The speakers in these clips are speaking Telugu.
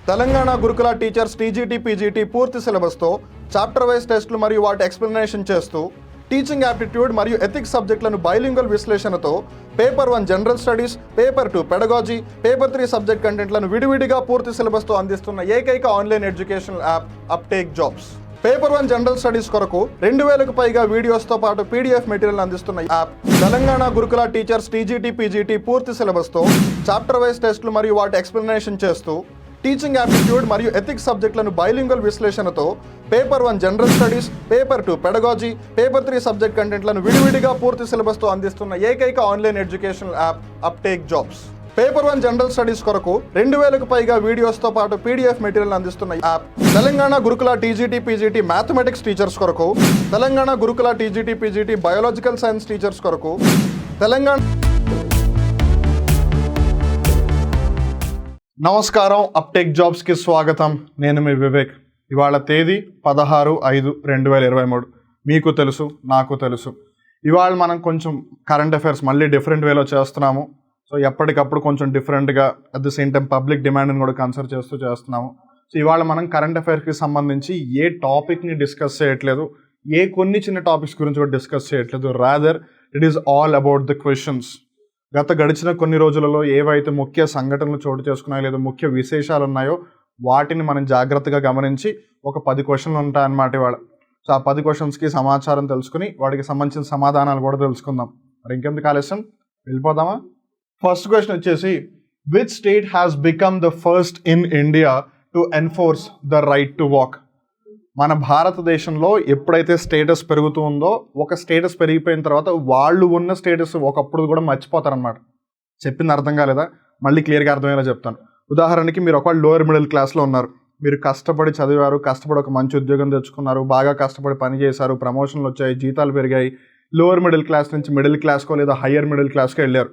తెలంగాణ గురుకుల టీచర్స్ టీజీటీ పీజీటీ పూర్తి సిలబస్తో చాప్టర్ వైజ్ టెస్టులు మరియు వాటి ఎక్స్ప్లెనేషన్ చేస్తూ టీచింగ్ యాప్టిట్యూడ్ మరియు ఎథిక్స్ సబ్జెక్టులను బైలింగ్వల్ విశ్లేషణతో paper 1 general studies, paper 2 pedagogy, paper 3 subject కంటెంట్లను విడివిడిగా పూర్తి సిలబస్తో అందిస్తున్న ఏకైక online educational app uptake jobs. Paper 1 general studies కొరకు 2000కు పైగా వీడియోస్తో పాటు పీడిఎఫ్ మెటీరియల్ అందిస్తున్న యాప్. తెలంగాణ గురుకుల టీచర్స్ టీజీటీ పీజీటీ పూర్తి సిలబస్తో చాప్టర్ వైజ్ టెస్టులు మరియు వాటి ఎక్స్ప్లెనేషన్ చేస్తూ టీచింగ్ యాప్టిట్యూడ్ మరియు ఎథిక్స్ సబ్జెక్టులను బైలింగ్వల్ విశ్లేషణతో paper 1 general studies, paper 2 pedagogy, paper 3 subject కంటెంట్లను విడివిడిగా పూర్తి సిలబస్తో అందిస్తున్న ఏకైక online educational app uptake jobs. Paper 1 general studies కొరకు 2000కు పైగా వీడియోస్తో పాటు పీడిఎఫ్ మెటీరియల్ అందిస్తున్న యాప్. తెలంగాణ గురుకుల టీజీటీ పీజీటీ మ్యాథమెటిక్స్ టీచర్స్ కొరకు, తెలంగాణ గురుకుల TGT PGT biological science teachers కొరకు, తెలంగాణ. నమస్కారం, అప్టేక్ జాబ్స్కి స్వాగతం. నేను మీ వివేక్. ఇవాళ తేదీ 16/5/2023. మీకు తెలుసు, నాకు తెలుసు. ఇవాళ మనం కొంచెం కరెంట్ అఫైర్స్ మళ్ళీ డిఫరెంట్ వేలో చేస్తున్నాము. సో ఎప్పటికప్పుడు కొంచెం డిఫరెంట్గా at the same time public డిమాండ్ని కూడా కన్సిడర్ చేస్తూ చేస్తున్నాము. సో ఇవాళ మనం కరెంట్ అఫైర్స్కి సంబంధించి ఏ టాపిక్ని డిస్కస్ చేయట్లేదు, కొన్ని చిన్న టాపిక్స్ గురించి కూడా డిస్కస్ చేయట్లేదు. Rather it is all about the questions. గడిచిన కొన్ని రోజులలో ఏవైతే ముఖ్య సంఘటనలు చోటు చేసుకున్నాయో లేదా ముఖ్య విశేషాలు ఉన్నాయో వాటిని మనం జాగ్రత్తగా గమనించి ఒక 10 క్వశ్చన్లు ఉంటాయన్నమాట ఇవాళ. సో ఆ 10 క్వశ్చన్స్కి సమాచారం తెలుసుకుని వాటికి సంబంధించిన సమాధానాలు కూడా తెలుసుకుందాం. మరి ఇంకెందుకు ఆలస్యం, వెళ్ళిపోదామా? ఫస్ట్ క్వశ్చన్ వచ్చేసి, which state has become the first in India to enforce the right to walk? మన భారతదేశంలో ఎప్పుడైతే స్టేటస్ పెరుగుతూ ఉందో, ఒక స్టేటస్ పెరిగిపోయిన తర్వాత వాళ్ళు ఉన్న స్టేటస్ ఒకప్పుడు కూడా మర్చిపోతారనమాట. చెప్పింది అర్థం కాలేదా? మళ్ళీ క్లియర్గా అర్థమయ్యేలా చెప్తాను. ఉదాహరణకి మీరు ఒకవేళ లోయర్ మిడిల్ క్లాస్లో ఉన్నారు, మీరు కష్టపడి చదివారు, కష్టపడి ఒక మంచి ఉద్యోగం తెచ్చుకున్నారు, బాగా కష్టపడి పని చేశారు, ప్రమోషన్లు వచ్చాయి, జీతాలు పెరిగాయి. లోవర్ మిడిల్ క్లాస్ నుంచి మిడిల్ క్లాస్కో లేదా హయ్యర్ మిడిల్ క్లాస్కో వెళ్ళారు.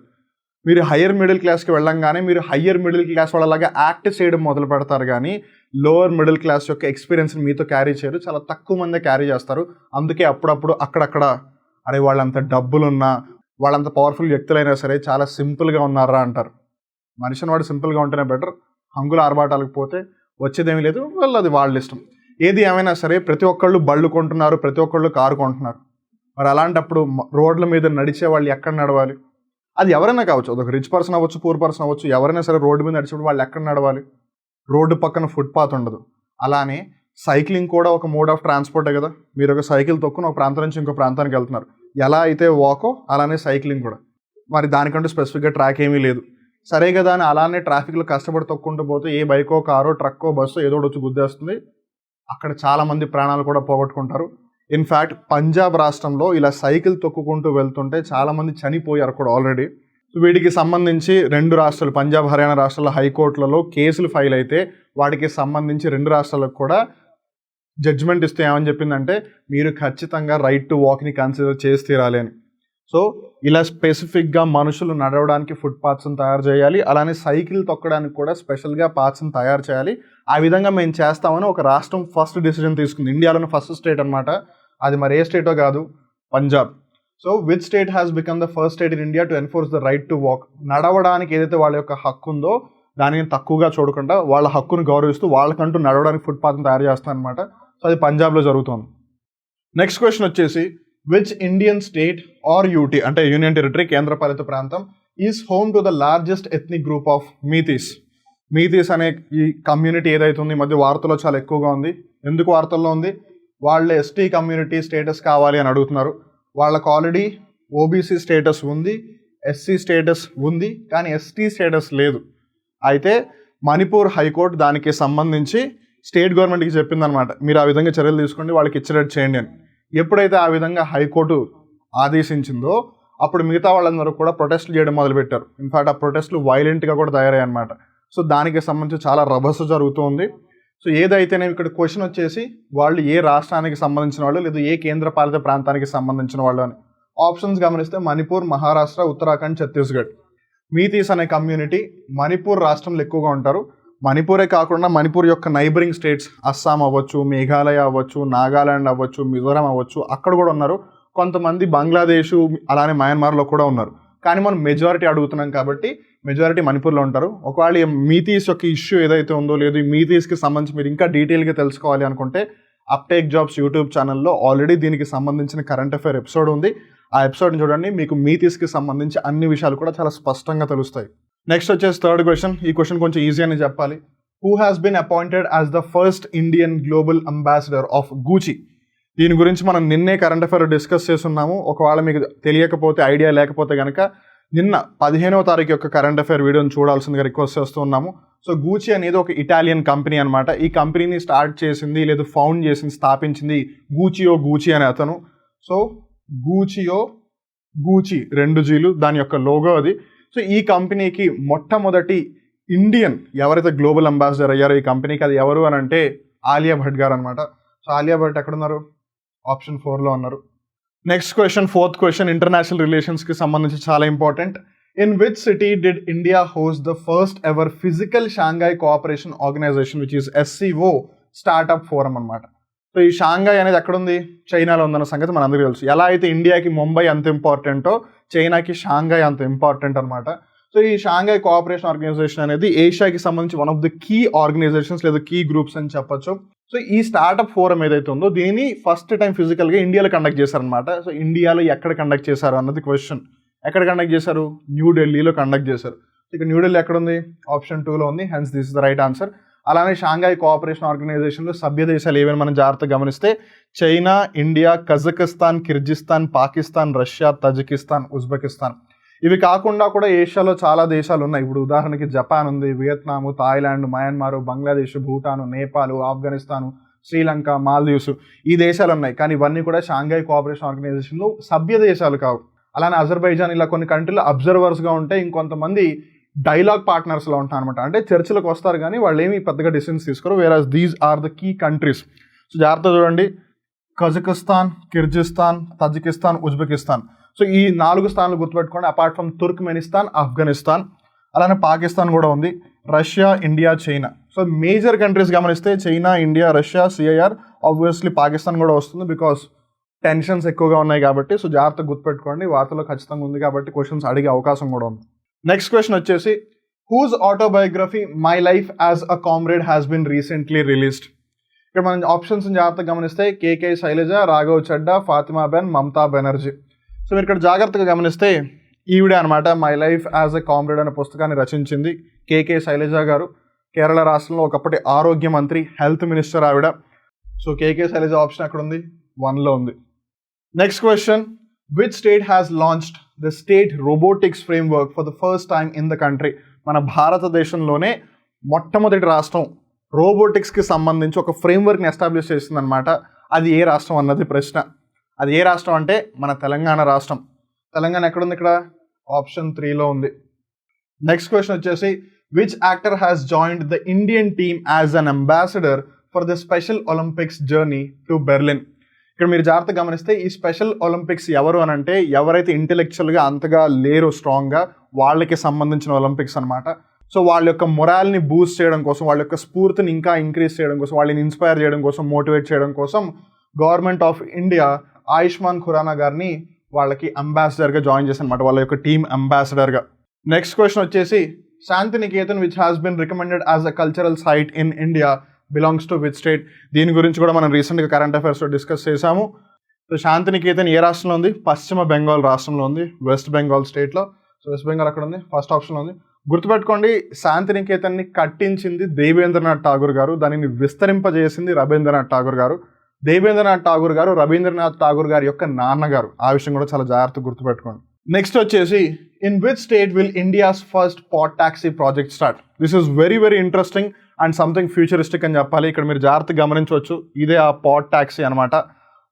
మీరు హయ్యర్ మిడిల్ క్లాస్కి వెళ్ళంగానే మీరు హయ్యర్ మిడిల్ క్లాస్ వాళ్ళలాగా యాక్ట్ చేయడం మొదలు పెడతారు, కానీ లోవర్ మిడిల్ క్లాస్ యొక్క ఎక్స్పీరియన్స్ని మీతో క్యారీ చేయరు. చాలా తక్కువ మందే క్యారీ చేస్తారు. అందుకే అప్పుడప్పుడు అక్కడక్కడ అరే వాళ్ళంత డబ్బులున్నా, వాళ్ళంత పవర్ఫుల్ వ్యక్తులైనా సరే చాలా సింపుల్గా ఉన్నారా అంటారు. మనిషిని వాడు సింపుల్గా ఉంటేనే బెటర్. హంగుల ఆర్భాటాలకు పోతే వచ్చేదేమీ లేదు, వాళ్ళు అది వాళ్ళ ఇష్టం. ఏది ఏమైనా సరే ప్రతి ఒక్కళ్ళు బళ్ళు కొంటున్నారు, ప్రతి ఒక్కళ్ళు కారు కొంటున్నారు. మరి అలాంటప్పుడు రోడ్ల మీద నడిచే వాళ్ళు ఎక్కడ నడవాలి? అది ఎవరైనా కావచ్చు, అదొక రిచ్ పర్సన్ అవ్వచ్చు, పూర్ పర్సన్ అవ్వచ్చు, ఎవరైనా సరే రోడ్డు మీద నడిచేప్పుడు వాళ్ళు ఎక్కడ నడవాలి? రోడ్డు పక్కన ఫుట్పాత్ ఉండదు. అలానే సైక్లింగ్ కూడా ఒక మోడ్ ఆఫ్ ట్రాన్స్పోర్టే కదా. మీరు ఒక సైకిల్ తొక్కుని ఒక ప్రాంతం నుంచి ఇంకో ప్రాంతానికి వెళ్తున్నారు. ఎలా అయితే వాకో అలానే సైక్లింగ్ కూడా. మరి దానికంటూ స్పెసిఫిక్గా ట్రాక్ ఏమీ లేదు. సరే కదా అని అలానే ట్రాఫిక్లో కష్టపడి తొక్కుంటూ పోతే ఏ బైకో, కారో, ట్రక్కో, బస్సో ఏదో వచ్చి గుద్దేస్తుంది. అక్కడ చాలామంది ప్రాణాలు కూడా పోగొట్టుకుంటారు. ఇన్ఫ్యాక్ట్ పంజాబ్ రాష్ట్రంలో ఇలా సైకిల్ తొక్కుకుంటూ వెళ్తుంటే చాలామంది చనిపోయారు కూడా ఆల్రెడీ. వీటికి సంబంధించి 2 రాష్ట్రాలు, పంజాబ్, హర్యానా రాష్ట్రాల హైకోర్టులలో కేసులు ఫైల్ అయితే వాటికి సంబంధించి 2 రాష్ట్రాలకు కూడా జడ్జిమెంట్ ఇస్తే ఏమని చెప్పిందంటే, మీరు ఖచ్చితంగా రైట్ టు వాక్ని కన్సిడర్ చేసి తీరాలి అని. సో ఇలా స్పెసిఫిక్గా మనుషులు నడవడానికి ఫుట్పాత్స్ని తయారు చేయాలి, అలానే సైకిల్ తొక్కడానికి కూడా స్పెషల్గా పాత్స్ని తయారు చేయాలి. ఆ విధంగా మేము చేస్తామని ఒక రాష్ట్రం ఫస్ట్ డిసిజన్ తీసుకుంది. ఇండియాలోని ఫస్ట్ స్టేట్ అనమాట అది. మరి ఏ స్టేటో కాదు, Punjab. So which state has become the first state in India to enforce the right to walk? నడవడానికి ఏదైతే వాళ్ళ యొక్క హక్కు ఉందో దానిని తక్కువగా చూడకుండా వాళ్ళ హక్కును గౌరవిస్తూ వాళ్ళకంటూ నడవడానికి ఫుట్పాత్ని తయారు చేస్తారనమాట. సో అది పంజాబ్లో జరుగుతుంది. నెక్స్ట్ క్వశ్చన్ వచ్చేసి, which Indian state or UT అంటే యూనియన్ టెరిటరీ, కేంద్రపాలిత ప్రాంతం, is home to the largest ethnic group of Meiteis? Meiteis అనే ఈ కమ్యూనిటీ ఏదైతే ఉంది ఈ మధ్య వార్తల్లో చాలా ఎక్కువగా ఉంది. ఎందుకు వార్తల్లో ఉంది? వాళ్ళ ఎస్టీ కమ్యూనిటీ స్టేటస్ కావాలి అని అడుగుతున్నారు. వాళ్ళకు ఆల్రెడీ ఓబీసీ స్టేటస్ ఉంది, ఎస్సీ స్టేటస్ ఉంది, కానీ ఎస్టీ స్టేటస్ లేదు. అయితే మణిపూర్ హైకోర్టు దానికి సంబంధించి స్టేట్ గవర్నమెంట్కి చెప్పిందనమాట, మీరు ఆ విధంగా చర్యలు తీసుకోండి, వాళ్ళకి ఇచ్చేటట్టు చేయండి అని. ఎప్పుడైతే ఆ విధంగా హైకోర్టు ఆదేశించిందో అప్పుడు మిగతా వాళ్ళందరూ కూడా ప్రొటెస్ట్లు చేయడం మొదలుపెట్టారు. ఇన్ఫాక్ట్ ఆ ప్రొటెస్ట్లు వైలెంట్గా కూడా తయారయ్యాయి అనమాట. సో దానికి సంబంధించి చాలా రభస జరుగుతుంది. సో ఏదైతేనే ఇక్కడ క్వశ్చన్ వచ్చేసి, వాళ్ళు ఏ రాష్ట్రానికి సంబంధించిన వాళ్ళు లేదా ఏ కేంద్రపాలిత ప్రాంతానికి సంబంధించిన వాళ్ళు అని. ఆప్షన్స్ గమనిస్తే మణిపూర్, మహారాష్ట్ర, ఉత్తరాఖండ్, ఛత్తీస్గఢ్. మీతీస్ అనే కమ్యూనిటీ మణిపూర్ రాష్ట్రంలో ఎక్కువగా ఉంటారు. మణిపూరే కాకుండా మణిపూర్ యొక్క నైబరింగ్ స్టేట్స్ అస్సాం అవ్వచ్చు, మేఘాలయ అవ్వచ్చు, నాగాలాండ్ అవ్వచ్చు, మిజోరాం అవ్వచ్చు, అక్కడ కూడా ఉన్నారు. కొంతమంది బంగ్లాదేశ్ అలానే మయన్మార్లో కూడా ఉన్నారు. కానీ మనం మెజారిటీ అడుగుతున్నాం కాబట్టి మెజారిటీ మణిపూర్లో ఉంటారు. ఒకవేళ ఈ మీతీస్ యొక్క ఇష్యూ ఏదైతే ఉందో లేదు ఈ మీతీస్కి సంబంధించి మీరు ఇంకా డీటెయిల్గా తెలుసుకోవాలి అనుకుంటే అప్టేక్ జాబ్స్ యూట్యూబ్ ఛానల్లో ఆల్రెడీ దీనికి సంబంధించిన కరెంట్ అఫైర్ ఎపిసోడ్ ఉంది. ఆ ఎపిసోడ్ని చూడండి, మీకు మీతీస్కి సంబంధించి అన్ని విషయాలు కూడా చాలా స్పష్టంగా తెలుస్తాయి. నెక్స్ట్ వచ్చేసి థర్డ్ క్వశ్చన్. ఈ క్వశ్చన్ కొంచెం ఈజీ అని చెప్పాలి. Who has been appointed as the first Indian global ambassador of Gucci? దీని గురించి మనం నిన్నే కరెంట్ అఫైర్ డిస్కస్ చేస్తున్నాము. ఒకవేళ మీకు తెలియకపోతే ఐడియా లేకపోతే కనుక నిన్న 15వ తారీఖు యొక్క కరెంట్ అఫైర్ వీడియోని చూడాల్సిందిగా రిక్వెస్ట్ చేస్తూ ఉన్నాము. సో గూచి అనేది ఒక ఇటాలియన్ కంపెనీ అనమాట. ఈ కంపెనీని స్టార్ట్ చేసింది లేదా ఫౌండ్ చేసింది స్థాపించింది గూచి అనే అతను. సో గూచి 2 జీలు దాని యొక్క లోగో అది. సో ఈ కంపెనీకి మొట్టమొదటి ఇండియన్ ఎవరైతే గ్లోబల్ అంబాసిడర్ అయ్యారో ఈ కంపెనీకి అది ఎవరు అని అంటే ఆలియా భట్ గారు అనమాట. సో ఆలియా భట్ ఎక్కడున్నారు? ఆప్షన్ 4లో ఉన్నారు. Next question, fourth question, international రిలేషన్స్కి సంబంధించి చాలా important. In which city did India host the first ever physical Shanghai cooperation organisation which is SCO startup forum అనమాట. సో ఈ షాంఘై అనేది ఎక్కడుంది? చైనాలో ఉందన్న సంగతి మనందరికీ తెలుసు. ఎలా అయితే ఇండియాకి ముంబై అంత ఇంపార్టెంటో చైనాకి షాంఘై అంత ఇంపార్టెంట్ అనమాట. సో ఈ షాంఘై కోఆపరేషన్ ఆర్గనైజేషన్ అనేది ఏషియాకి సంబంధించి one of the key organizations లేదా కీ గ్రూప్స్ అని చెప్పొచ్చు. సో ఈ స్టార్ట్అప్ ఫోరం ఏదైతే ఉందో దీన్ని ఫస్ట్ టైం ఫిజికల్గా ఇండియాలో కండక్ట్ చేశారనమాట. సో ఇండియాలో ఎక్కడ కండక్ట్ చేశారు అన్నది క్వశ్చన్. ఎక్కడ కండక్ట్ చేశారు? న్యూఢిల్లీలో కండక్ట్ చేశారు. ఇక న్యూఢిల్లీ ఎక్కడ ఉంది? ఆప్షన్ 2లో ఉంది. Hence this is the right answer. అలానే షాంఘై కోఆపరేషన్ ఆర్గనైజేషన్లో సభ్య దేశాలు ఏవైనా మనం జాగ్రత్తగా గమనిస్తే China, India, Kazakhstan, Kyrgyzstan, Pakistan, Russia, Tajikistan, Uzbekistan. ఇవి కాకుండా కూడా ఏషియాలో చాలా దేశాలు ఉన్నాయి. ఇప్పుడు ఉదాహరణకి జపాన్ ఉంది, Vietnam, Thailand, Myanmar, Bangladesh, Bhutan, Nepal, Afghanistan, Sri Lanka, Maldives ఈ దేశాలు ఉన్నాయి. కానీ ఇవన్నీ కూడా షాంఘై కోఆపరేషన్ ఆర్గనైజేషన్లో సభ్య దేశాలు కావు. అలానే అజర్బైజాన్ ఇలా కొన్ని కంట్రీలు అబ్జర్వర్స్గా ఉంటే ఇంకొంతమంది డైలాగ్ పార్ట్నర్స్లో ఉంటారు అనమాట. అంటే చర్చలకు వస్తారు కానీ వాళ్ళు ఏమి పెద్దగా డిసిషన్స్ తీసుకోరు. Whereas these are the key countries. So జాగ్రత్త చూడండి, Kazakhstan, Kyrgyzstan, Tajikistan, Uzbekistan. So ఈ 4 స్థానాలు గుర్తుపెట్టుకోండి. అపార్ట్ ఫ్రమ్ తుర్క్మెనిస్తాన్, ఆఫ్ఘనిస్తాన్, అలానే పాకిస్తాన్ కూడా ఉంది, Russia, India, China. So major countries గమనిస్తే China, India, Russia, CIR, obviously Pakistan కూడా వస్తుంది బికాస్ టెన్షన్స్ ఎక్కువగా ఉన్నాయి కాబట్టి. సో జాగ్రత్తగా గుర్తుపెట్టుకోండి, వార్తలో ఖచ్చితంగా ఉంది కాబట్టి క్వశ్చన్స్ అడిగే అవకాశం కూడా ఉంది. నెక్స్ట్ క్వశ్చన్ వచ్చేసి whose autobiography my life as a comrade has been recently released? ఇక్కడ మనం ఆప్షన్స్ జాగ్రత్తగా గమనిస్తే KK శైలజ, రాఘవ్ చడ్డా, ఫాతిమా బెన్, మమతా బెనర్జీ. సో మీరు ఇక్కడ జాగ్రత్తగా గమనిస్తే ఈవిడే అనమాట my life as a comrade అనే పుస్తకాన్ని రచించింది KK శైలజ గారు. కేరళ రాష్ట్రంలో ఒకప్పటి ఆరోగ్య మంత్రి, హెల్త్ మినిస్టర్ ఆవిడ. సో KK శైలజ ఆప్షన్ అక్కడ ఉంది, 1లో ఉంది. Next question, which state has launched the state robotics framework for the first time in the country? మన భారతదేశంలోనే మొట్టమొదటి రాష్ట్రం రోబోటిక్స్కి సంబంధించి ఒక ఫ్రేమ్వర్క్ని ఎస్టాబ్లిష్ చేసిందనమాట. అది ఏ రాష్ట్రం అన్నది ప్రశ్న. అది ఏ రాష్ట్రం అంటే మన తెలంగాణ రాష్ట్రం. తెలంగాణ ఎక్కడుంది? ఇక్కడ ఆప్షన్ 3లో ఉంది. నెక్స్ట్ క్వశ్చన్ వచ్చేసి which actor has joined the Indian team as an ambassador for the special Olympics journey to Berlin? ఇక్కడ మీరు జాగ్రత్తగా గమనిస్తే ఈ స్పెషల్ ఒలింపిక్స్ ఎవరు అని అంటే ఎవరైతే ఇంటెలెక్చువల్గా అంతగా లేరు స్ట్రాంగ్గా వాళ్ళకి సంబంధించిన ఒలింపిక్స్ అనమాట. సో వాళ్ళ యొక్క మొరాల్ని బూస్ట్ చేయడం కోసం, వాళ్ళ యొక్క స్ఫూర్తిని ఇంకా ఇంక్రీజ్ చేయడం కోసం, వాళ్ళని ఇన్స్పైర్ చేయడం కోసం, మోటివేట్ చేయడం కోసం government of India Ayushmann Khurrana గారిని వాళ్ళకి అంబాసిడర్గా జాయిన్ చేశారు అనమాట, వాళ్ళ యొక్క టీమ్ అంబాసిడర్గా. నెక్స్ట్ క్వశ్చన్ వచ్చేసి Shantiniketan which has been recommended as a cultural site in India belongs to which state? దీని గురించి కూడా మనం రీసెంట్గా కరెంట్ అఫైర్స్లో డిస్కస్ చేశాము. సో శాంతినికేతన్ ఏ రాష్ట్రంలో ఉంది? పశ్చిమ బెంగాల్ రాష్ట్రంలో ఉంది, వెస్ట్ బెంగాల్ స్టేట్లో. సో వెస్ట్ బెంగాల్ అక్కడ ఉంది, ఫస్ట్ ఆప్షన్లో ఉంది. గుర్తుపెట్టుకోండి, శాంతినికేతన్ని కట్టించింది దేవేంద్రనాథ్ ఠాగూర్ గారు, దానిని విస్తరింపజేసింది రవీంద్రనాథ్ ఠాగూర్ గారు. దేవేంద్రనాథ్ ఠాగూర్ గారు రవీంద్రనాథ్ ఠాగూర్ గారి యొక్క నాన్నగారు. ఆ విషయం కూడా చాలా జాగ్రత్తగా గుర్తుపెట్టుకోండి. నెక్స్ట్ వచ్చేసి in which state will India's first pod taxi project start? This is very very interesting and something futuristic అని చెప్పాలి. ఇక్కడ మీరు జాగ్రత్తగా గమనించవచ్చు, ఇదే ఆ పాట్ టాక్సీ అనమాట.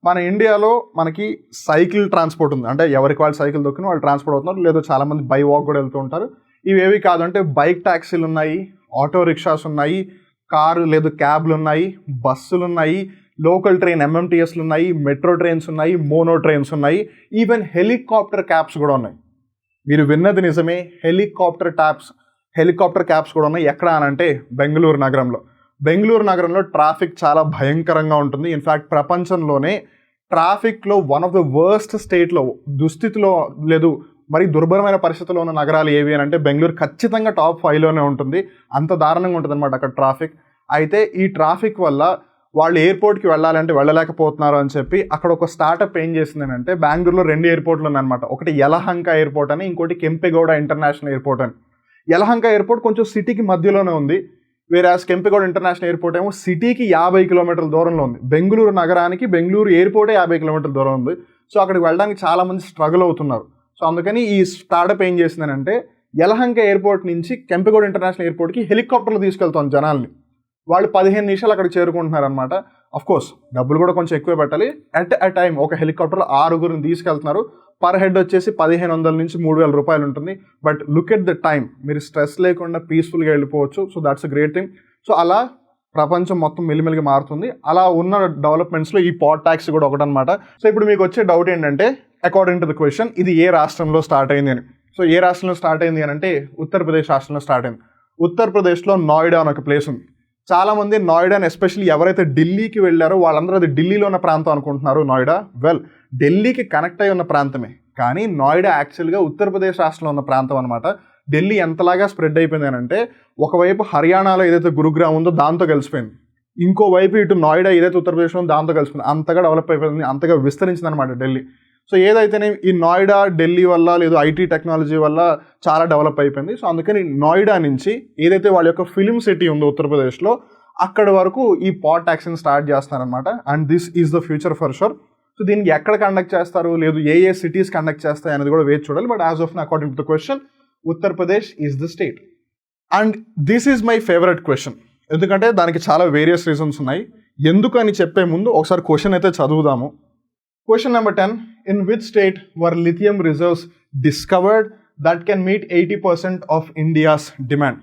మన ఇండియాలో మనకి సైకిల్ ట్రాన్స్పోర్ట్ ఉంది, అంటే ఎవరికి వాళ్ళు సైకిల్ దొక్కిన వాళ్ళు ట్రాన్స్పోర్ట్ అవుతున్నారు, లేదా చాలామంది బై వాక్ కూడా వెళ్తూ ఉంటారు. ఇవేవి కాదు అంటే బైక్ ట్యాక్సీలు ఉన్నాయి, ఆటో రిక్షాస్ ఉన్నాయి, కారు లేదు క్యాబ్లు ఉన్నాయి, బస్సులు ఉన్నాయి, లోకల్ ట్రైన్ MMTSలు ఉన్నాయి, మెట్రో ట్రైన్స్ ఉన్నాయి, మోనో ట్రైన్స్ ఉన్నాయి, ఈవెన్ హెలికాప్టర్ క్యాబ్స్ కూడా ఉన్నాయి. మీరు విన్నది నిజమే, హెలికాప్టర్ క్యాబ్స్ కూడా ఉన్నాయి. ఎక్కడ అనంటే బెంగళూరు నగరంలో. బెంగళూరు నగరంలో ట్రాఫిక్ చాలా భయంకరంగా ఉంటుంది. ఇన్ఫ్యాక్ట్ ప్రపంచంలోనే ట్రాఫిక్లో వన్ ఆఫ్ ద వర్స్ట్ స్టేట్లో దుస్థితిలో లేదు మరి దుర్భరమైన పరిస్థితుల్లో ఉన్న నగరాలు ఏవి అని అంటే బెంగళూరు ఖచ్చితంగా టాప్ 5లోనే ఉంటుంది. అంత దారుణంగా ఉంటుంది అనమాట అక్కడ ట్రాఫిక్. అయితే ఈ ట్రాఫిక్ వల్ల వాళ్ళు ఎయిర్పోర్ట్కి వెళ్ళాలంటే వెళ్ళలేకపోతున్నారు అని చెప్పి అక్కడ ఒక స్టార్టప్ ఏం చేసింది అంటే, బెంగళూరులో 2 ఎయిర్పోర్ట్లు ఉన్నాయన్నమాట. ఒకటి యలహంక ఎయిర్పోర్ట్ అని, ఇంకోటి కెంపెగౌడ ఇంటర్నేషనల్ ఎయిర్పోర్ట్ అని. యలహంక ఎయిర్పోర్ట్ కొంచెం సిటీకి మధ్యలోనే ఉంది, వేరే కెంపెగౌడ ఇంటర్నేషనల్ ఎయిర్పోర్ట్ ఏమో సిటీకి 50 కిలోమీటర్ల దూరంలో ఉంది. బెంగళూరు నగరానికి బెంగళూరు ఎయిర్పోర్టే 50 కిలోమీటర్ల దూరం ఉంది. సో అక్కడికి వెళ్ళడానికి చాలామంది స్ట్రగుల్ అవుతున్నారు. సో అందుకని ఈ స్టార్టప్ ఏం చేసిందనంటే, యలహంక ఎయిర్పోర్ట్ నుంచి కెంపెగౌడ ఇంటర్నేషనల్ ఎయిర్పోర్ట్కి హెలికాప్టర్లు తీసుకెళ్తాం జనాల్ని. వాళ్ళు 15 నిమిషాలు అక్కడికి చేరుకుంటున్నారనమాట. కోర్స్ డబ్బులు కూడా కొంచెం ఎక్కువ పెట్టాలి. అట్ అ టైం ఒక హెలికాప్టర్లో 6 తీసుకెళ్తున్నారు. పర్ హెడ్ వచ్చేసి 1500 నుంచి 3000 రూపాయలు ఉంటుంది. But look at the time, మీరు స్ట్రెస్ లేకుండా పీస్ఫుల్గా వెళ్ళిపోవచ్చు. So that's a great thing. So అలా ప్రపంచం మొత్తం మెల్లిమెల్లిగా మారుతుంది. అలా ఉన్న డెవలప్మెంట్స్లో ఈ పాడ్ ట్యాక్సీ కూడా ఒకటనమాట. సో ఇప్పుడు మీకు వచ్చే డౌట్ ఏంటంటే, అకార్డింగ్ టు ద క్వశ్చన్, ఇది ఏ రాష్ట్రంలో స్టార్ట్ అయింది అని. సో ఏ రాష్ట్రంలో స్టార్ట్ అయింది అని అంటే ఉత్తరప్రదేశ్ రాష్ట్రంలో స్టార్ట్ అయింది. ఉత్తరప్రదేశ్లో నోయిడా అని ఒక ప్లేస్ ఉంది. చాలామంది నోయిడాని ఎస్పెషల్లీ ఎవరైతే ఢిల్లీకి వెళ్ళారో వాళ్ళందరూ అది ఢిల్లీలో ఉన్న ప్రాంతం అనుకుంటున్నారు నోయిడా. వెల్, ఢిల్లీకి కనెక్ట్ అయి ఉన్న ప్రాంతమే, కానీ నోయిడా యాక్చువల్గా ఉత్తరప్రదేశ్ రాష్ట్రంలో ఉన్న ప్రాంతం అనమాట. ఢిల్లీ ఎంతలాగా స్ప్రెడ్ అయిపోయింది అని అంటే, ఒకవైపు హర్యానాలో ఏదైతే గురుగ్రామ్ ఉందో దాంతో కలిసిపోయింది, ఇంకోవైపు ఇటు నోయిడా ఏదైతే ఉత్తరప్రదేశ్లో ఉందో దాంతో కలిసిపోయింది. అంతగా డెవలప్ అయిపోయింది, అంతగా విస్తరించింది అనమాట ఢిల్లీ. సో ఏదైతేనే ఈ నోయిడా ఢిల్లీ వల్ల లేదు ఐటీ టెక్నాలజీ వల్ల చాలా డెవలప్ అయిపోయింది. సో అందుకని నోయిడా నుంచి ఏదైతే వాళ్ళ యొక్క ఫిలిం సిటీ ఉందో ఉత్తరప్రదేశ్లో, అక్కడి వరకు ఈ పాడ్ ట్యాక్సీని స్టార్ట్ చేస్తారనమాట. And this is the future for sure. So దీనికి ఎక్కడ కండక్ట్ చేస్తారు, లేదు ఏ సిటీస్ కండక్ట్ చేస్తాయి అనేది కూడా వేచి చూడాలి. But as of now according to the question, Uttar Pradesh is the state. And this is my favourite question, ఎందుకంటే దానికి చాలా వేరియస్ రీజన్స్ ఉన్నాయి. ఎందుకు అని చెప్పే ముందు ఒకసారి క్వశ్చన్ అయితే చదువుదాము. Question number 10. In which state were lithium reserves discovered that can meet 80% of India's demand?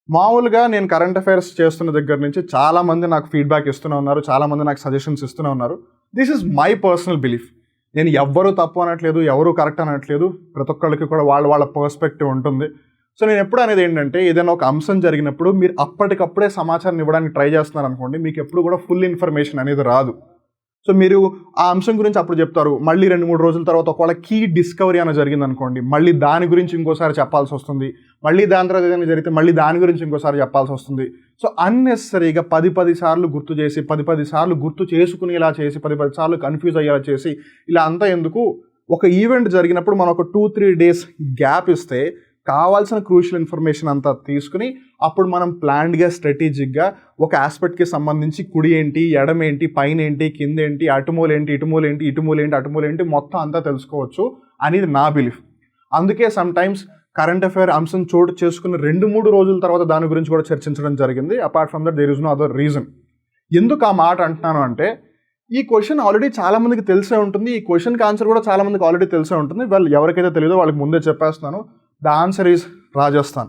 మామూలుగా నేను కరెంట్ అఫైర్స్ చేస్తున్న దగ్గర నుంచి చాలామంది నాకు ఫీడ్బ్యాక్ ఇస్తూనే ఉన్నారు, చాలామంది నాకు సజెషన్స్ ఇస్తూనే ఉన్నారు. This is my personal belief. నేను ఎవ్వరూ తప్పు అనట్లేదు, ఎవరూ కరెక్ట్ అనట్లేదు. ప్రతి ఒక్కరికి కూడా వాళ్ళ పర్స్పెక్టివ్ ఉంటుంది. సో నేను ఎప్పుడు అనేది ఏంటంటే, ఏదైనా ఒక అంశం జరిగినప్పుడు మీరు అప్పటికప్పుడే సమాచారం ఇవ్వడానికి ట్రై చేస్తున్నారు అనుకోండి, మీకు ఎప్పుడు కూడా ఫుల్ ఇన్ఫర్మేషన్ అనేది రాదు. సో మీరు ఆ అంశం గురించి అప్పుడు చెప్తారు, మళ్ళీ 2-3 రోజుల తర్వాత ఒకవేళ కీ డిస్కవరీ అనేది జరిగింది అనుకోండి, మళ్ళీ దాని గురించి ఇంకోసారి చెప్పాల్సి వస్తుంది. మళ్ళీ దాని తర్వాత ఏదైనా జరిగితే మళ్ళీ దాని గురించి ఇంకోసారి చెప్పాల్సి వస్తుంది. సో అన్నెసరీగా 10 సార్లు గుర్తు చేసి 10 సార్లు గుర్తు చేసుకునేలా చేసి 10 సార్లు కన్ఫ్యూజ్ అయ్యేలా చేసి ఇలా అంతా ఎందుకు? ఒక ఈవెంట్ జరిగినప్పుడు మనం ఒక 2-3 డేస్ గ్యాప్ ఇస్తే కావాల్సిన క్రూషియల్ ఇన్ఫర్మేషన్ అంతా తీసుకుని అప్పుడు మనం ప్లాన్డ్గా స్ట్రాటజిక్గా ఒక ఆస్పెక్ట్కి సంబంధించి కుడి ఏంటి, ఎడమ ఏంటి, పైన ఏంటి, కింద ఏంటి, అటుమూలు ఏంటి, ఇటుమూలు ఏంటి, ఇటుమూలు ఏంటి, అటుమూలు ఏంటి, మొత్తం అంతా తెలుసుకోవచ్చు అనేది నా బిలీఫ్. అందుకే సమ్ టైమ్స్ కరెంట్ అఫైర్ అంశం చోటు చేసుకున్న 2-3 రోజుల తర్వాత దాని గురించి కూడా చర్చించడం జరిగింది. Apart from that there is no other reason. ఎందుకు ఆ మాట అంటున్నాను అంటే, ఈ క్వశ్చన్ ఆల్రెడీ చాలామందికి తెలిసే ఉంటుంది, ఈ క్వశ్చన్కి ఆన్సర్ కూడా చాలామందికి ఆల్రెడీ తెలిసే ఉంటుంది. వాళ్ళు ఎవరికైతే తెలియదో వాళ్ళకి ముందే చెప్పేస్తున్నాను, ద ఆన్సర్ ఈజ్ రాజస్థాన్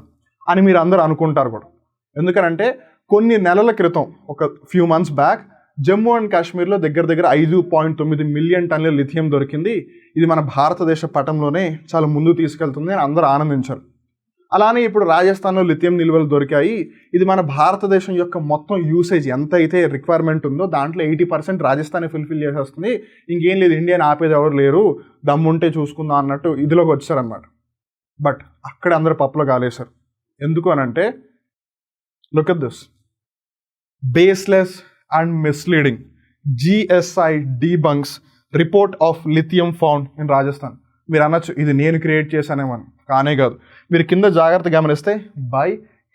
అని మీరు అందరూ అనుకుంటారు కూడా. ఎందుకనంటే కొన్ని నెలల క్రితం, ఒక few months back, Jammu and కాశ్మీర్లో దగ్గర 5.9 మిలియన్ టన్నుల లిథియం దొరికింది. ఇది మన భారతదేశ పటంలోనే చాలా ముందుకు తీసుకెళ్తుంది అని అందరూ ఆనందించారు. అలానే ఇప్పుడు రాజస్థాన్లో లిథియం నిల్వలు దొరికాయి. ఇది మన భారతదేశం యొక్క మొత్తం యూసేజ్ ఎంతైతే రిక్వైర్మెంట్ ఉందో దాంట్లో 80% రాజస్థానే ఫుల్ఫిల్ చేసేస్తుంది. ఇంకేం లేదు, ఇండియాని ఆపేది ఎవరు లేరు, దమ్ముంటే చూసుకుందాం అన్నట్టు ఇదిలోకి వచ్చారనమాట. బట్ అక్కడ అందరూ పప్పులో కాలేశారు. ఎందుకు అనంటే, look at this, baseless and misleading GSI debunks report of lithium found in Rajasthan. మీరు అనొచ్చు ఇది నేను క్రియేట్ చేశానేమని, కానే కాదు. మీరు కింద జాగ్రత్తగా గమనిస్తే by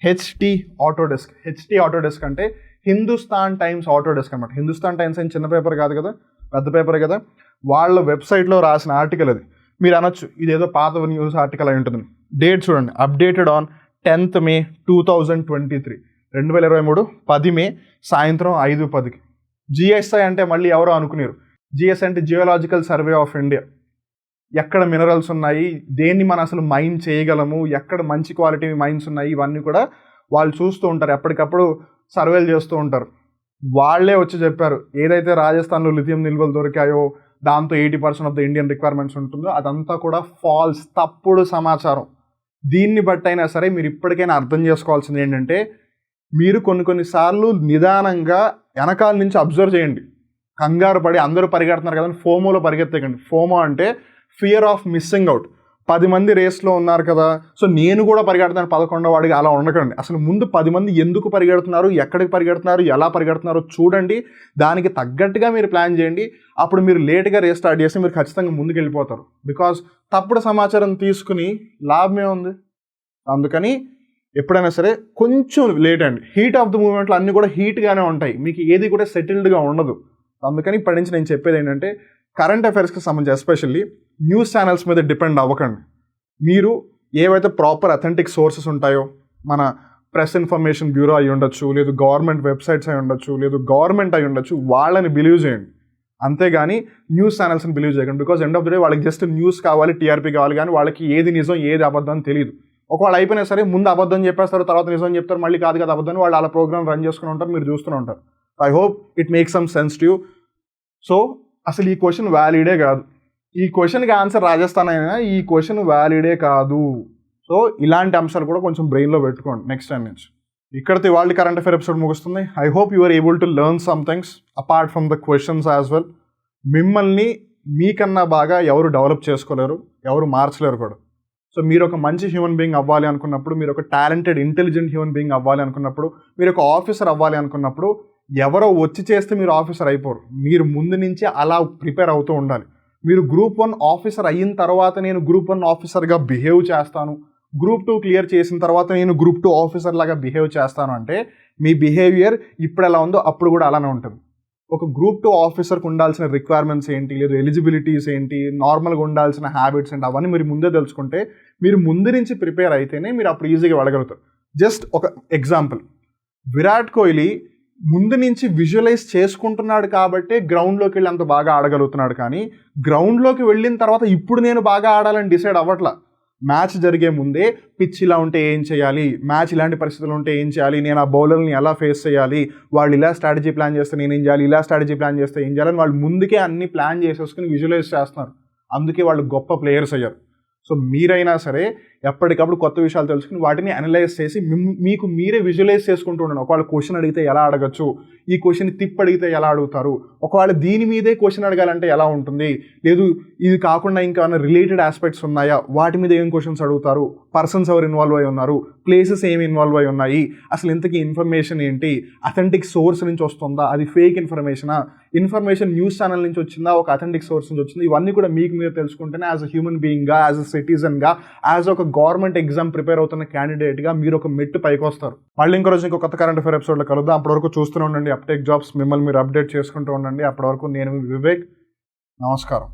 HT Autodesk. HT Autodesk అంటే హిందుస్థాన్ టైమ్స్ ఆటోడెస్క్ అనమాట. హిందుస్థాన్ టైమ్స్ అని చిన్న పేపర్ కాదు కదా, పెద్ద పేపర్ కదా. వాళ్ళ వెబ్సైట్లో రాసిన ఆర్టికల్ అది. మీరు అనొచ్చు ఇదేదో పాత న్యూస్ ఆర్టికల్ అయి ఉంటుంది. డేట్ చూడండి, అప్డేటెడ్ ఆన్ 10th May 2023, 2023 10 మే సాయంత్రం 5:10కి. GSI అంటే మళ్ళీ ఎవరో అనుకున్నారు. GSI అంటే జియోలాజికల్ సర్వే ఆఫ్ ఇండియా. ఎక్కడ మినరల్స్ ఉన్నాయి, దేన్ని మనం అసలు మైన్ చేయగలము, ఎక్కడ మంచి క్వాలిటీ మైన్స్ ఉన్నాయి, ఇవన్నీ కూడా వాళ్ళు చూస్తూ ఉంటారు. ఎప్పటికప్పుడు సర్వేలు చేస్తూ ఉంటారు. వాళ్ళే వచ్చి చెప్పారు, ఏదైతే రాజస్థాన్లో లిథియం నిల్వలు దొరికాయో దాంతో 80% ఆఫ్ ద ఇండియన్ రిక్వైర్మెంట్స్ ఉంటుందో అదంతా కూడా ఫాల్స్, తప్పుడు సమాచారం. దీన్ని బట్టి అయినా సరే మీరు ఇప్పటికైనా అర్థం చేసుకోవాల్సింది ఏంటంటే, మీరు కొన్నిసార్లు నిదానంగా వెనకాల నుంచి అబ్జర్వ్ చేయండి. కంగారు పడి అందరూ పరిగెడుతున్నారు కదా, ఫోమోలో పరిగెత్తకండి. ఫోమో అంటే ఫియర్ ఆఫ్ మిస్సింగ్ అవుట్. 10 మంది రేస్లో ఉన్నారు కదా, సో నేను కూడా పరిగెడతాను 11వ వాడికి, అలా ఉండకండి. అసలు ముందు 10 మంది ఎందుకు పరిగెడుతున్నారు, ఎక్కడికి పరిగెడుతున్నారు, ఎలా పరిగెడుతున్నారో చూడండి, దానికి తగ్గట్టుగా మీరు ప్లాన్ చేయండి. అప్పుడు మీరు లేట్గా రేస్ స్టార్ట్ చేస్తే మీరు ఖచ్చితంగా ముందుకు వెళ్ళిపోతారు. బికాజ్ తప్పుడు సమాచారం తీసుకుని లాభమే ఉంది. అందుకని ఎప్పుడైనా సరే కొంచెం లేట్ అండి. హీట్ ఆఫ్ ద మూమెంట్లో అన్నీ కూడా హీట్గానే ఉంటాయి, మీకు ఏది కూడా సెటిల్డ్గా ఉండదు. అందుకని ఇప్పటి నుంచి నేను చెప్పేది ఏంటంటే, కరెంట్ అఫైర్స్కి సంబంధించి ఎస్పెషల్లీ న్యూస్ ఛానల్స్ మీద డిపెండ్ అవ్వకండి. మీరు ఏవైతే ప్రాపర్ అథెంటిక్ సోర్సెస్ ఉంటాయో, మన ప్రెస్ ఇన్ఫర్మేషన్ బ్యూరో అయి ఉండొచ్చు, లేదు గవర్నమెంట్ వెబ్సైట్స్ అయి ఉండొచ్చు, లేదు గవర్నమెంట్ అయి ఉండొచ్చు, వాళ్ళని బిలీవ్ చేయండి. అంతేగాని న్యూస్ ఛానల్స్ని బిలీవ్ చేయకండి. Because end of the day వాళ్ళకి జస్ట్ న్యూస్ కావాలి, టీఆర్పీ కావాలి, కానీ వాళ్ళకి ఏది నిజం ఏది అబద్ధం అని తెలియదు. ఒకవేళ అయిపోయినా సరే ముందు అబద్ధం చెప్పేస్తారు, తర్వాత నిజం చెప్తారు, మళ్ళీ కాదు కదా అబద్ధం, వాళ్ళు అలా ప్రోగ్రామ్ రన్ చేసుకుని ఉంటారు, మీరు చూస్తూనే ఉంటారు. I hope it makes some sense to you. So అసలు ఈ క్వశ్చన్ వ్యాలిడే కాదు, ఈ క్వశ్చన్కి ఆన్సర్ రాజస్థాన్ అయినా ఈ క్వశ్చన్ వ్యాలిడే కాదు. సో ఇలాంటి అంశాలు కూడా కొంచెం బ్రెయిన్లో పెట్టుకోండి నెక్స్ట్ టైం నుంచి. ఇక్కడితో వాళ్ళ కరెంట్ అఫైర్ ఎపిసోడ్ ముగుస్తుంది. I hope you are able to learn some things apart from the questions as well. మిమ్మల్ని మీకన్నా బాగా ఎవరు డెవలప్ చేసుకోలేరు, ఎవరు మార్చలేరు కూడా. సో మీరు ఒక మంచి హ్యూమన్ బీయింగ్ అవ్వాలి అనుకున్నప్పుడు, మీరు ఒక టాలెంటెడ్ ఇంటెలిజెంట్ హ్యూమన్ బీయింగ్ అవ్వాలి అనుకున్నప్పుడు, మీరు ఒక ఆఫీసర్ అవ్వాలి అనుకున్నప్పుడు, ఎవరో వచ్చి చేస్తే మీరు ఆఫీసర్ అయిపోరు. మీరు ముందు నుంచి అలా ప్రిపేర్ అవుతూ ఉండాలి. మీరు గ్రూప్ 1 ఆఫీసర్ అయిన తర్వాత నేను గ్రూప్ 1 ఆఫీసర్గా బిహేవ్ చేస్తాను, గ్రూప్ 2 క్లియర్ చేసిన తర్వాత నేను గ్రూప్ 2 ఆఫీసర్ లాగా బిహేవ్ చేస్తాను అంటే, మీ బిహేవియర్ ఇప్పుడు ఎలా ఉందో అప్పుడు కూడా అలానే ఉంటుంది. ఒక గ్రూప్ 2 ఆఫీసర్కి ఉండాల్సిన రిక్వైర్మెంట్స్ ఏంటి, లేదు ఎలిజిబిలిటీస్ ఏంటి, నార్మల్గా ఉండాల్సిన హ్యాబిట్స్ ఏంటి, అవన్నీ మీరు ముందే తెలుసుకుంటే, మీరు ముందు నుంచి ప్రిపేర్ అయితేనే మీరు అప్పుడు ఈజీగా వెళ్ళగలుగుతారు. జస్ట్ ఒక ఎగ్జాంపుల్, విరాట్ కోహ్లీ ముందు నుంచి విజువలైజ్ చేసుకుంటున్నాడు కాబట్టి గ్రౌండ్లోకి వెళ్ళి అంత బాగా ఆడగలుగుతున్నాడు. కానీ గ్రౌండ్లోకి వెళ్ళిన తర్వాత ఇప్పుడు నేను బాగా ఆడాలని డిసైడ్ అవ్వట్లా. మ్యాచ్ జరిగే ముందే పిచ్ ఇలా ఉంటే ఏం చేయాలి, మ్యాచ్ ఇలాంటి పరిస్థితులు ఉంటే ఏం చేయాలి, నేను ఆ బౌలర్ని ఎలా ఫేస్ చేయాలి, వాళ్ళు ఇలా స్ట్రాటజీ ప్లాన్ చేస్తే నేనేం చేయాలి, ఇలా స్ట్రాటజీ ప్లాన్ చేస్తే ఏం చేయాలని వాళ్ళు ముందుకే అన్ని ప్లాన్ చేసేసుకుని విజువలైజ్ చేస్తున్నారు. అందుకే వాళ్ళు గొప్ప ప్లేయర్స్ అయ్యారు. సో మీరైనా సరే ఎప్పటికప్పుడు కొత్త విషయాలు తెలుసుకుని వాటిని అనలైజ్ చేసి మీకు మీరే విజువలైజ్ చేసుకుంటూ ఉండండి. ఒకవేళ క్వశ్చన్ అడిగితే ఎలా అడగచ్చు, ఈ క్వశ్చన్ తిప్పి అడిగితే ఎలా అడుగుతారు, ఒకవేళ దీని మీదే క్వశ్చన్ అడగాలంటే ఎలా ఉంటుంది, లేదు ఇది కాకుండా ఇంకా రిలేటెడ్ ఆస్పెక్ట్స్ ఉన్నాయా, వాటి మీద ఏం క్వశ్చన్స్ అడుగుతారు, పర్సన్స్ ఎవరు ఇన్వాల్వ్ అయి ఉన్నారు, ప్లేసెస్ ఏమి ఇన్వాల్వ్ అయి ఉన్నాయి, అసలు ఇంతకీ ఇన్ఫర్మేషన్ ఏంటి, అథెంటిక్ సోర్స్ నుంచి వస్తుందా, అది ఫేక్ ఇన్ఫర్మేషనా, ఇన్ఫర్మేషన్ న్యూస్ ఛానల్ నుంచి వచ్చిందా, ఒక అథెంటిక్ సోర్స్ నుంచి వచ్చింది, ఇవన్నీ కూడా మీకు మీరు తెలుసుకుంటేనే యాజ్ అ హ్యూమన్ బీయింగ్గా, యాజ్ అ సిటిజన్గా, యాజ్ ఒక గవర్నమెంట్ ఎగ్జామ్ ప్రిపేర్ అవుతున్న క్యాండిడేట్గా మీరు ఒక మెట్టు పైకి వస్తారు. మళ్ళీ ఇంకో రోజు ఇంకో కొత్త కరెంట్ అఫైర్ ఎపిసోడ్లో కలుద్దాం. అప్పటి వరకు చూస్తూనే ఉండండి అప్టేక్ జాబ్స్, మిమ్మల్ని మీరు అప్డేట్ చేసుకుంటూ ఉండండి. అప్పటి వరకు నేను వివేక్, నమస్కారం.